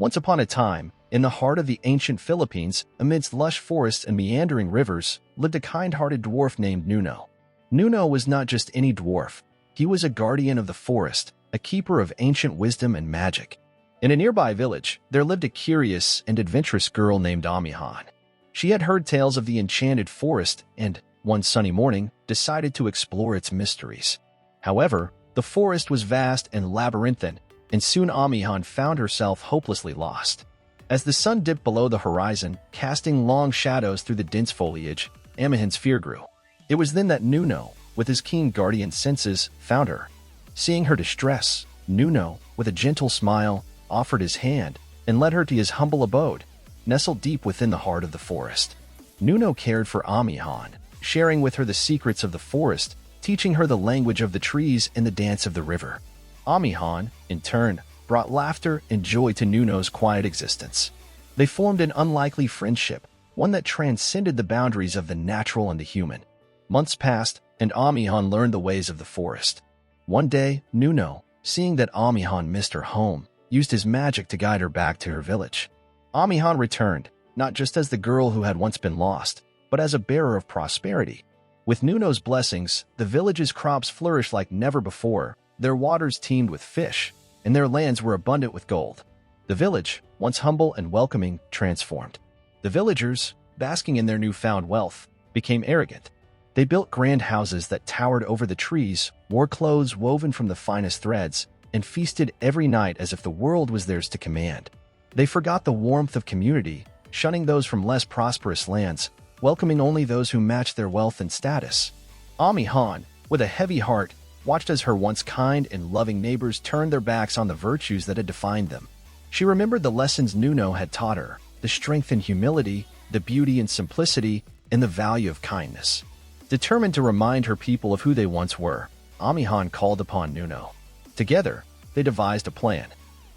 Once upon a time, in the heart of the ancient Philippines, amidst lush forests and meandering rivers, lived a kind-hearted dwarf named Nuno. Nuno was not just any dwarf. He was a guardian of the forest, a keeper of ancient wisdom and magic. In a nearby village, there lived a curious and adventurous girl named Amihan. She had heard tales of the enchanted forest and, one sunny morning, decided to explore its mysteries. However, the forest was vast and labyrinthine, and soon Amihan found herself hopelessly lost. As the sun dipped below the horizon, casting long shadows through the dense foliage, Amihan's fear grew. It was then that Nuno, with his keen guardian senses, found her. Seeing her distress, Nuno, with a gentle smile, offered his hand and led her to his humble abode, nestled deep within the heart of the forest. Nuno cared for Amihan, sharing with her the secrets of the forest, teaching her the language of the trees and the dance of the river. Amihan, in turn, brought laughter and joy to Nuno's quiet existence. They formed an unlikely friendship, one that transcended the boundaries of the natural and the human. Months passed, and Amihan learned the ways of the forest. One day, Nuno, seeing that Amihan missed her home, used his magic to guide her back to her village. Amihan returned, not just as the girl who had once been lost, but as a bearer of prosperity. With Nuno's blessings, the village's crops flourished like never before, their waters teemed with fish, and their lands were abundant with gold. The village, once humble and welcoming, transformed. The villagers, basking in their newfound wealth, became arrogant. They built grand houses that towered over the trees, wore clothes woven from the finest threads, and feasted every night as if the world was theirs to command. They forgot the warmth of community, shunning those from less prosperous lands, welcoming only those who matched their wealth and status. Amihan, with a heavy heart, watched as her once kind and loving neighbors turned their backs on the virtues that had defined them. She remembered the lessons Nuno had taught her, the strength in humility, the beauty in simplicity, and the value of kindness. Determined to remind her people of who they once were, Amihan called upon Nuno. Together, they devised a plan.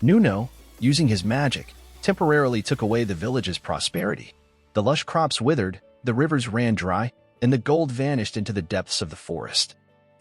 Nuno, using his magic, temporarily took away the village's prosperity. The lush crops withered, the rivers ran dry, and the gold vanished into the depths of the forest.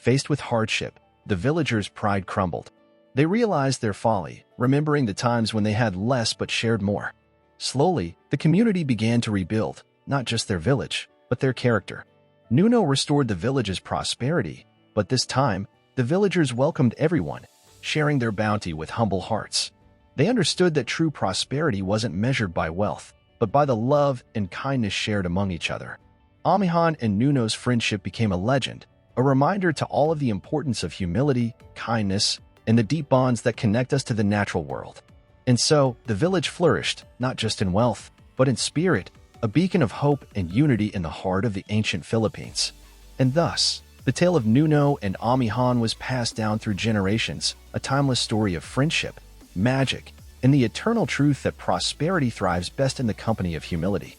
Faced with hardship, the villagers' pride crumbled. They realized their folly, remembering the times when they had less but shared more. Slowly, the community began to rebuild, not just their village, but their character. Nuno restored the village's prosperity, but this time, the villagers welcomed everyone, sharing their bounty with humble hearts. They understood that true prosperity wasn't measured by wealth, but by the love and kindness shared among each other. Amihan and Nuno's friendship became a legend, a reminder to all of the importance of humility, kindness, and the deep bonds that connect us to the natural world. And so, the village flourished, not just in wealth, but in spirit, a beacon of hope and unity in the heart of the ancient Philippines. And thus, the tale of Nuno and Amihan was passed down through generations, a timeless story of friendship, magic, and the eternal truth that prosperity thrives best in the company of humility.